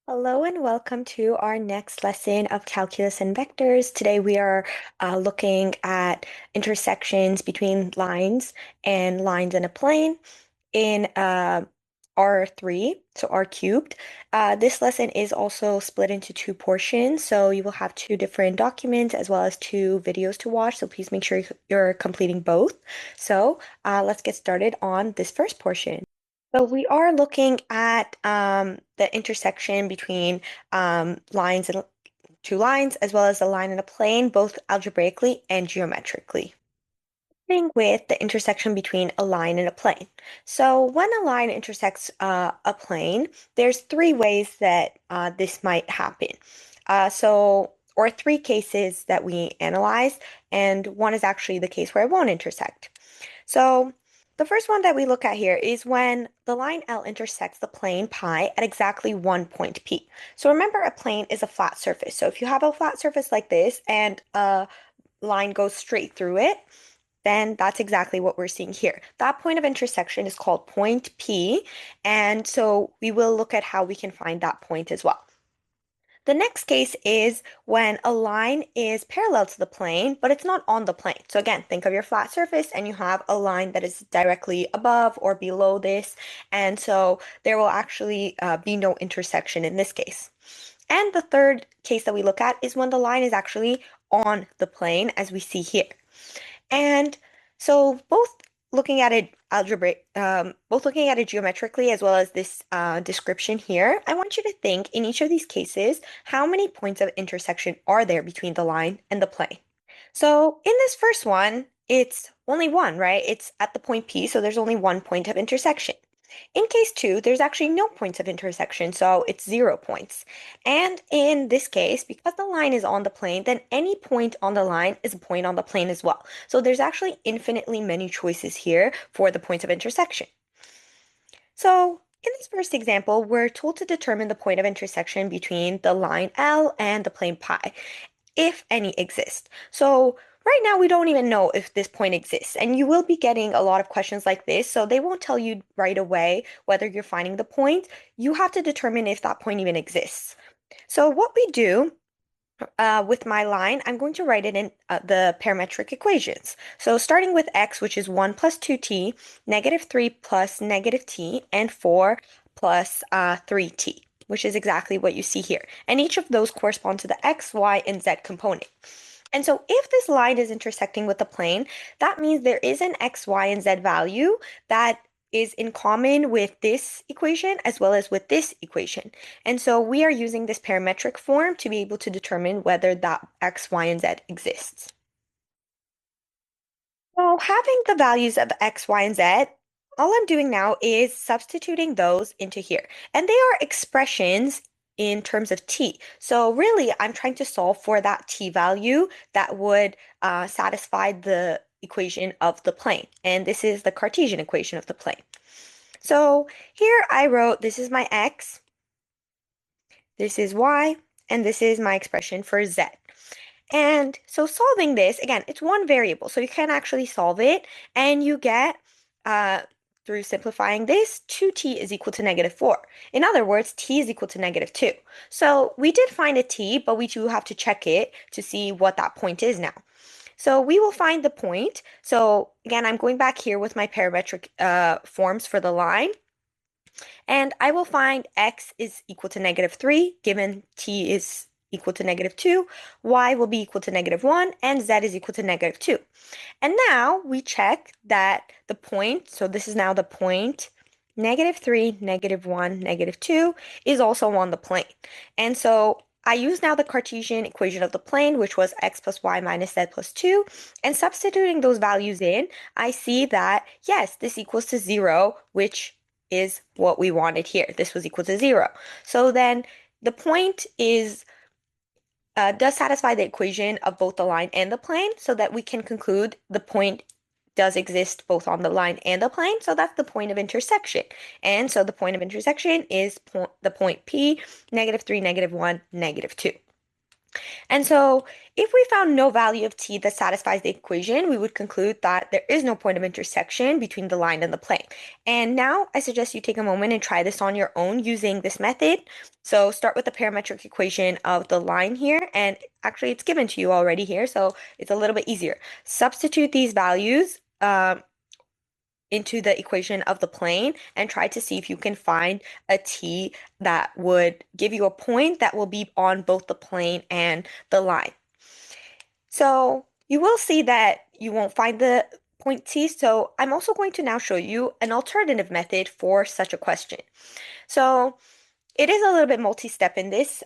Hello and welcome to our next lesson of calculus and vectors. Today we are looking at intersections between lines and lines in a plane in R3, so R cubed. This lesson is also split into two portions, so you will have two different documents as well as two videos to watch, so please make sure you're completing both. So let's get started on this first portion. So we are looking at the intersection between lines and two lines, as well as a line and a plane, both algebraically and geometrically. Starting with the intersection between a line and a plane. So when a line intersects a plane, there's three ways that this might happen. Or three cases that we analyze, and one is actually the case where it won't intersect. So the first one that we look at here is when the line L intersects the plane pi at exactly one point P. So remember, a plane is a flat surface. So if you have a flat surface like this and a line goes straight through it, then that's exactly what we're seeing here. That point of intersection is called point P, and so we will look at how we can find that point as well. The next case is when a line is parallel to the plane, but it's not on the plane. So again, think of your flat surface and you have a line that is directly above or below this. And so there will actually be no intersection in this case. And the third case that we look at is when the line is actually on the plane, as we see here. And so both looking at it geometrically as well as this description here, I want you to think in each of these cases, how many points of intersection are there between the line and the plane? So in this first one, it's only one, right? It's at the point P, so there's only one point of intersection. In case two, there's actually no points of intersection, so it's 0 points. And in this case, because the line is on the plane, then any point on the line is a point on the plane as well. So there's actually infinitely many choices here for the points of intersection. So in this first example, we're told to determine the point of intersection between the line L and the plane pi, if any exist. So right now we don't even know if this point exists, and you will be getting a lot of questions like this, so they won't tell you right away whether you're finding the point. You have to determine if that point even exists. So what we do with my line, I'm going to write it in the parametric equations. So starting with x, which is 1 plus 2t, -3 plus -t, and 4 plus 3t, which is exactly what you see here. And each of those correspond to the x, y, and z component. And so if this line is intersecting with the plane, that means there is an x, y, and z value that is in common with this equation as well as with this equation. And so we are using this parametric form to be able to determine whether that x, y, and z exists. So having the values of x, y, and z, all I'm doing now is substituting those into here. And they are expressions in terms of t. So really, I'm trying to solve for that t value that would satisfy the equation of the plane. And this is the Cartesian equation of the plane. So here I wrote, this is my x, this is y, and this is my expression for z. And so solving this, again, it's one variable, so you can actually solve it, and you get, through simplifying this, 2t is equal to -4. In other words, t is equal to -2. So we did find a t, but we do have to check it to see what that point is now. So we will find the point. So again, I'm going back here with my parametric forms for the line. And I will find x is equal to -3, given t is equal to -2, y will be equal to -1, and z is equal to -2. And now we check that the point, so this is now the point, -3, -1, -2, is also on the plane. And so I use now the Cartesian equation of the plane, which was x plus y minus z plus 2, and substituting those values in, I see that, yes, this equals to 0, which is what we wanted here. This was equal to 0. So then the point does satisfy the equation of both the line and the plane, so that we can conclude the point does exist both on the line and the plane. So that's the point of intersection. And so the point of intersection is the point P, -3, -1, -2. And so if we found no value of t that satisfies the equation, we would conclude that there is no point of intersection between the line and the plane. And now I suggest you take a moment and try this on your own using this method. So start with the parametric equation of the line here, and actually it's given to you already here, so it's a little bit easier. Substitute these values into the equation of the plane and try to see if you can find a t that would give you a point that will be on both the plane and the line. So you will see that you won't find the point t. So I'm also going to now show you an alternative method for such a question. So it is a little bit multi-step in this.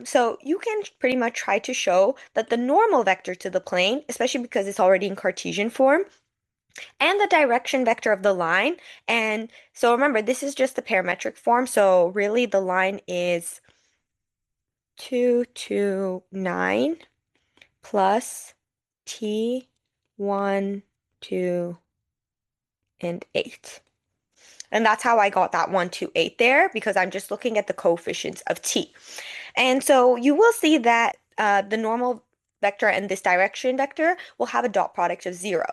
So you can pretty much try to show that the normal vector to the plane, especially because it's already in Cartesian form, and the direction vector of the line. And so remember, this is just the parametric form. So really the line is 2 to 9 plus t, 1, 2, and 8. And that's how I got that 1, 2, 8 there, because I'm just looking at the coefficients of t. And so you will see that the normal vector and this direction vector will have a dot product of 0.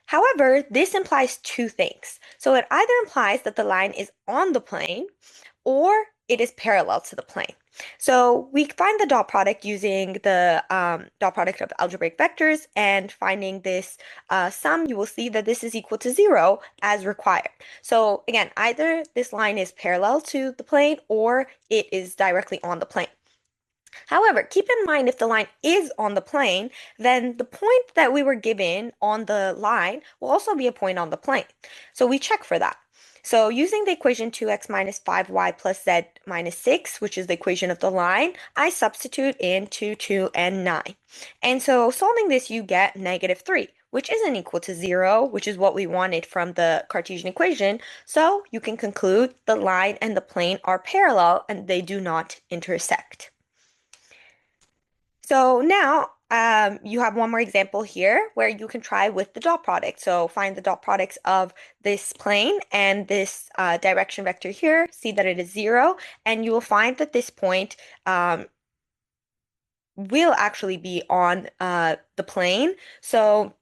However, this implies two things. So it either implies that the line is on the plane or it is parallel to the plane. So we find the dot product using the dot product of algebraic vectors, and finding this sum, you will see that this is equal to 0 as required. So again, either this line is parallel to the plane or it is directly on the plane. However, keep in mind if the line is on the plane, then the point that we were given on the line will also be a point on the plane. So we check for that. So using the equation 2x minus 5y plus z minus 6, which is the equation of the line, I substitute in 2, 2, and 9. And so solving this, you get -3, which isn't equal to 0, which is what we wanted from the Cartesian equation. So you can conclude the line and the plane are parallel and they do not intersect. So now you have one more example here where you can try with the dot product. So find the dot products of this plane and this direction vector here, see that it is 0, and you will find that this point will actually be on the plane. So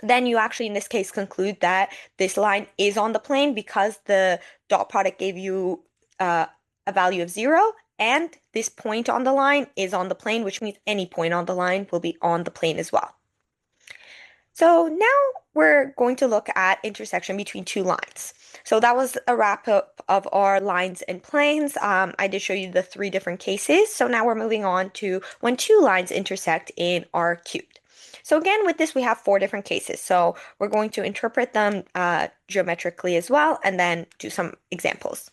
then you actually, in this case, conclude that this line is on the plane because the dot product gave you a value of 0, and this point on the line is on the plane, which means any point on the line will be on the plane as well. So now we're going to look at intersection between two lines. So that was a wrap up of our lines and planes. I did show you the 3 different cases. So now we're moving on to when two lines intersect in R cubed. So again, with this, we have 4 different cases. So we're going to interpret them geometrically as well, and then do some examples.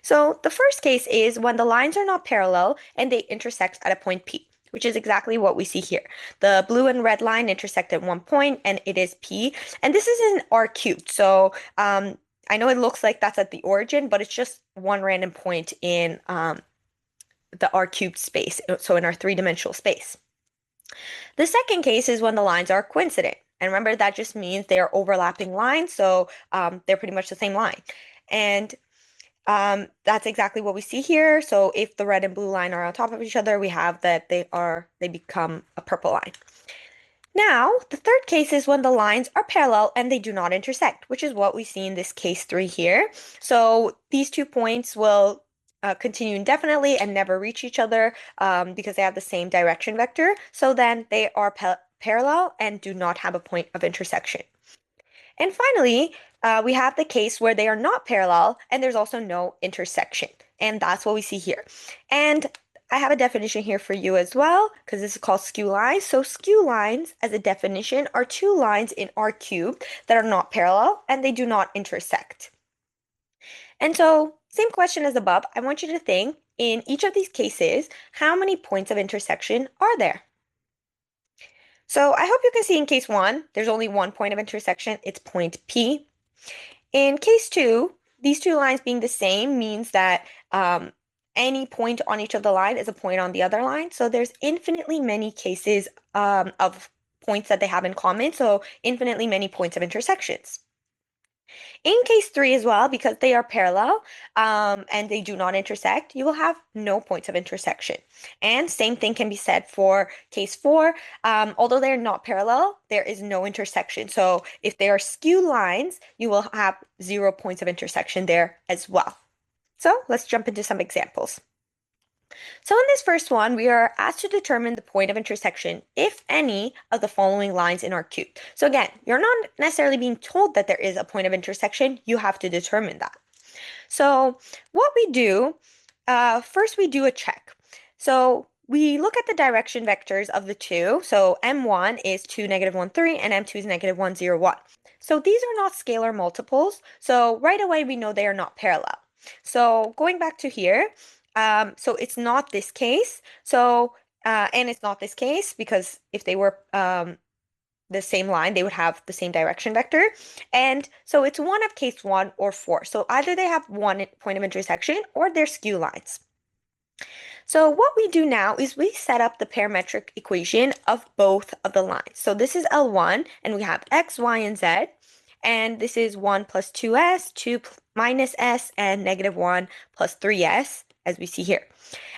So the first case is when the lines are not parallel and they intersect at a point P, which is exactly what we see here. The blue and red line intersect at one point, and it is P. And this is in R cubed. So I know it looks like that's at the origin, but it's just one random point in the R cubed space, so in our 3-dimensional space. The second case is when the lines are coincident. And remember, that just means they are overlapping lines, so they're pretty much the same line. And that's exactly what we see here. So if the red and blue line are on top of each other, we have that they become a purple line. Now, the third case is when the lines are parallel and they do not intersect, which is what we see in this case 3 here. So these 2 points will continue indefinitely and never reach each other because they have the same direction vector. So then they are parallel and do not have a point of intersection. And finally, we have the case where they are not parallel and there's also no intersection. And that's what we see here. And I have a definition here for you as well, because this is called skew lines. So skew lines, as a definition, are 2 lines in R cubed that are not parallel and they do not intersect. And so, same question as above, I want you to think, in each of these cases, how many points of intersection are there? So I hope you can see in case 1, there's only one point of intersection, it's point P. In case 2, these 2 lines being the same means that any point on each of the line is a point on the other line. So there's infinitely many cases of points that they have in common, so infinitely many points of intersections. In case three as well, because they are parallel and they do not intersect, you will have no points of intersection. And same thing can be said for case four. Although they're not parallel, there is no intersection. So if they are skew lines, you will have 0 points of intersection there as well. So let's jump into some examples. So in this first one, we are asked to determine the point of intersection if any of the following lines in our cube. So again, you're not necessarily being told that there is a point of intersection, you have to determine that. So what we do, first we do a check. So we look at the direction vectors of the two. So M1 is 2, -1, 3, and M2 is -1, 0, 1. So these are not scalar multiples. So right away we know they are not parallel. So going back to here, so it's not this case. So, and it's not this case because if they were the same line, they would have the same direction vector. And so it's one of case one or four. So either they have one point of intersection or they're skew lines. So what we do now is we set up the parametric equation of both of the lines. So this is L1 and we have X, Y, and Z. And this is 1 plus 2s, 2 minus s, and -1 plus 3s, as we see here.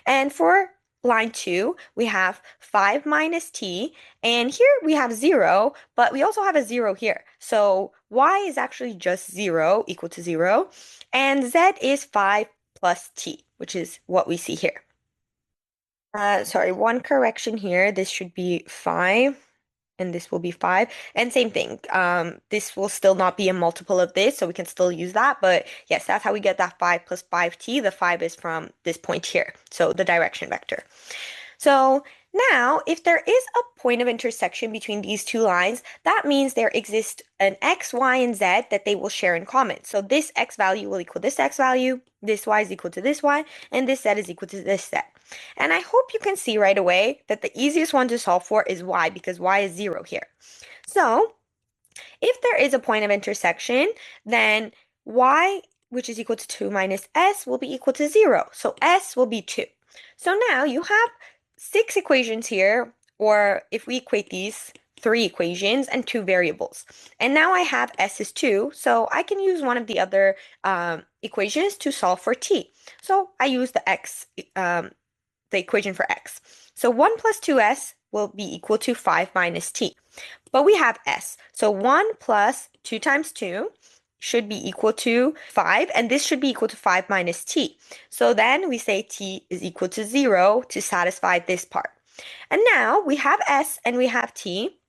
And for line 2, we have 5 minus t, and here we have 0, but we also have a 0 here. So y is actually just 0, equal to 0, and z is 5 plus t, which is what we see here. Sorry, one correction here. This should be 5 and this will be 5. And same thing, this will still not be a multiple of this, so we can still use that. But yes, that's how we get that 5 plus 5t. The 5 is from this point here, so the direction vector. So now, if there is a point of intersection between these two lines, that means there exists an x, y, and z that they will share in common. So this x value will equal this x value, this y is equal to this y, and this z is equal to this z. And I hope you can see right away that the easiest one to solve for is y, because y is 0 here. So if there is a point of intersection, then y, which is equal to 2 minus s, will be equal to 0. So s will be 2. So now you have 6 equations here, or if we equate these, 3 equations and 2 variables. And now I have s is 2, so I can use one of the other equations to solve for t. So I use the equation for x. So 1 plus 2s will be equal to 5 minus t. But we have s. So 1 plus 2 times 2 should be equal to 5, and this should be equal to 5 minus t. So then we say t is equal to 0 to satisfy this part. And now we have s and we have t.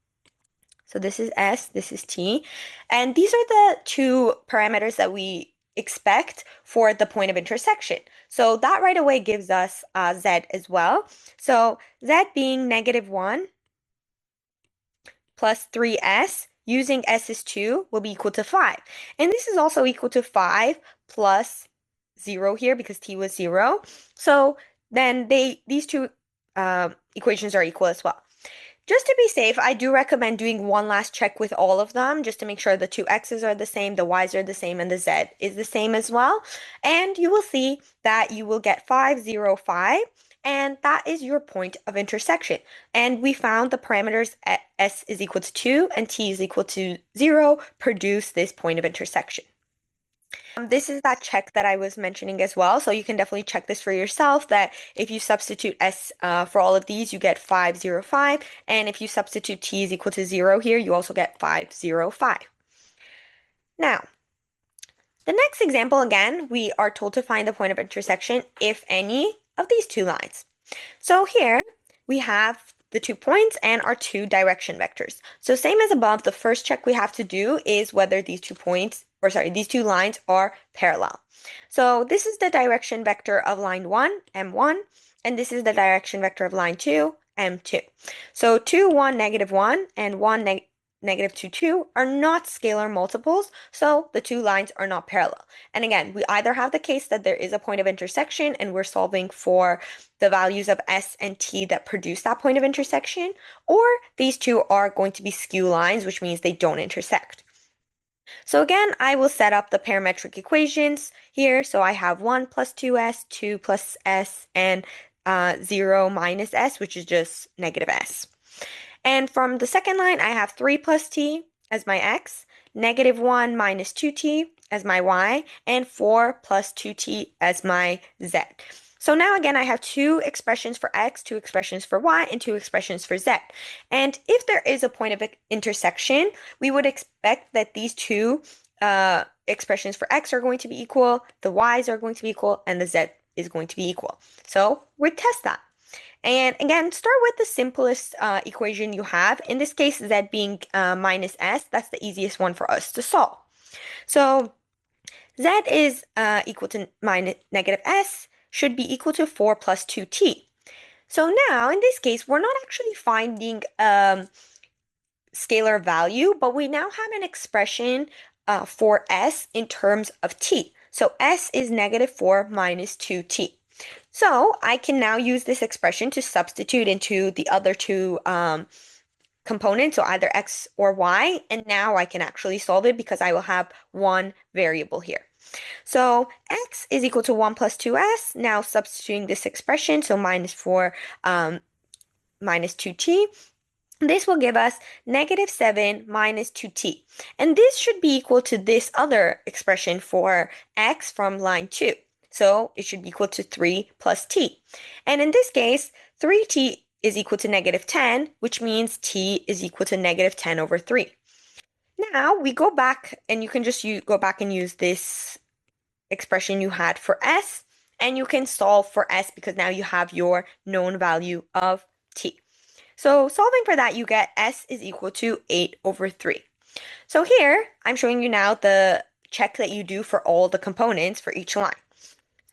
So this is s, this is t. And these are the two parameters that we expect for the point of intersection. So that right away gives us z as well. So z being -1 plus 3s, using s is 2, will be equal to 5. And this is also equal to 5 plus 0 here because t was 0. So then these two equations are equal as well. Just to be safe, I do recommend doing one last check with all of them just to make sure the two x's are the same, the y's are the same, and the z is the same as well. And you will see that you will get 5, 0, 5, and that is your point of intersection. And we found the parameters at s is equal to 2 and t is equal to 0 produce this point of intersection. This is that check that I was mentioning as well. So you can definitely check this for yourself that if you substitute s for all of these, you get 5, 0, 5. And if you substitute t is equal to 0 here, you also get 5, 0, 5. Now, the next example, again, we are told to find the point of intersection if any of these two lines. So here we have the 2 points and our 2 direction vectors. So same as above, the first check we have to do is whether these 2 points, or sorry, these 2 lines are parallel. So this is the direction vector of line 1, M1, and this is the direction vector of line 2, M2. So 2, 1, -1, and 1, -2, 2 are not scalar multiples, so the 2 lines are not parallel. And again, we either have the case that there is a point of intersection and we're solving for the values of s and t that produce that point of intersection, or these two are going to be skew lines, which means they don't intersect. So again, I will set up the parametric equations here. So I have 1 plus 2s, 2 plus s, and 0 minus s, which is just -s. And from the second line, I have 3 plus t as my x, -1 minus 2t as my y, and 4 plus 2t as my z. So now again, I have two expressions for x, two expressions for y, and two expressions for z. And if there is a point of intersection, we would expect that these two expressions for x are going to be equal, the y's are going to be equal, and the z is going to be equal. So we test that. And again, start with the simplest equation you have. In this case, z being minus s, that's the easiest one for us to solve. So z is equal to minus negative s, should be equal to 4 plus 2t. So now, in this case, we're not actually finding scalar value, but we now have an expression for s in terms of t. So s is -4 minus 2t. So I can now use this expression to substitute into the other two components, so either x or y, and now I can actually solve it because I will have one variable here. So x is equal to 1 plus 2s, now substituting this expression, so -4 minus 2t. This will give us -7 minus 2t. And this should be equal to this other expression for x from line 2. So it should be equal to 3 plus t. And in this case, 3t is equal to -10, which means t is equal to -10 over 3. Now we go back, and you can just go back and use this expression you had for s, and you can solve for s because now you have your known value of t. So solving for that, you get s is equal to 8 over 3. So here, I'm showing you now the check that you do for all the components for each line.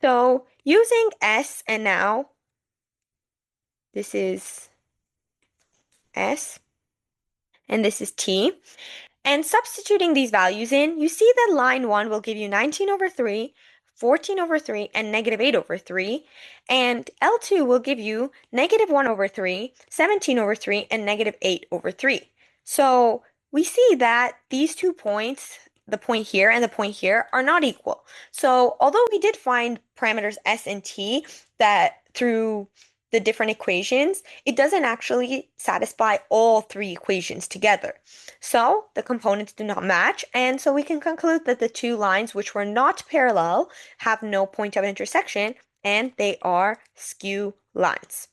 So using s, and now this is s, and this is t. And substituting these values in, you see that line 1 will give you 19 over 3, 14 over 3, and -8 over 3. And L2 will give you -1 over 3, 17 over 3, and -8 over 3. So we see that these 2 points, the point here and the point here, are not equal. So although we did find parameters s and t that through the different equations, it doesn't actually satisfy all 3 equations together. So the components do not match, and so we can conclude that the two lines which were not parallel have no point of intersection, and they are skew lines.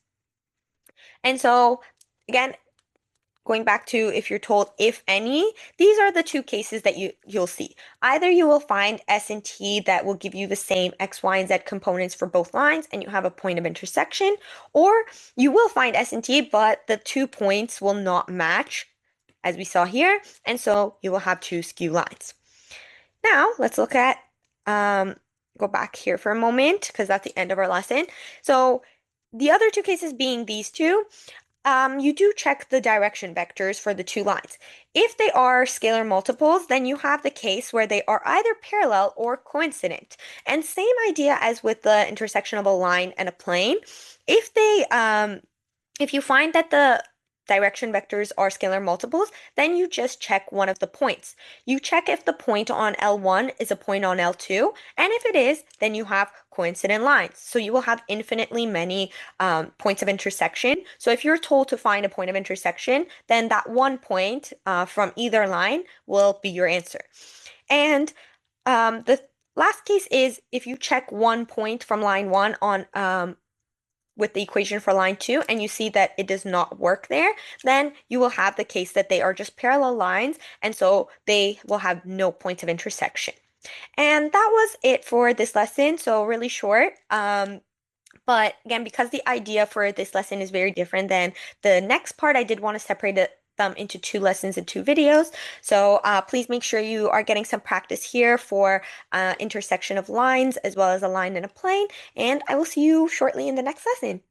And so, again, going back to if you're told if any, these are the two cases that you'll see. Either you will find s and t that will give you the same x, y, and z components for both lines, and you have a point of intersection, or you will find s and t, but the 2 points will not match, as we saw here, and so you will have 2 skew lines. Now, let's look at, go back here for a moment, because that's the end of our lesson. So the other 2 cases being these two, you do check the direction vectors for the 2 lines. If they are scalar multiples, then you have the case where they are either parallel or coincident. And same idea as with the intersection of a line and a plane. If they, if you find that the direction vectors are scalar multiples, then you just check one of the points. You check if the point on L1 is a point on L2, and if it is, then you have coincident lines. So you will have infinitely many points of intersection. So if you're told to find a point of intersection, then that one point from either line will be your answer. And the last case is if you check one point from line 1 on with the equation for line 2, and you see that it does not work there, then you will have the case that they are just parallel lines, and so they will have no point of intersection. And that was it for this lesson, so really short. But again, because the idea for this lesson is very different than the next part, I did want to separate them into 2 lessons and 2 videos. So please make sure you are getting some practice here for intersection of lines as well as a line and a plane. And I will see you shortly in the next lesson.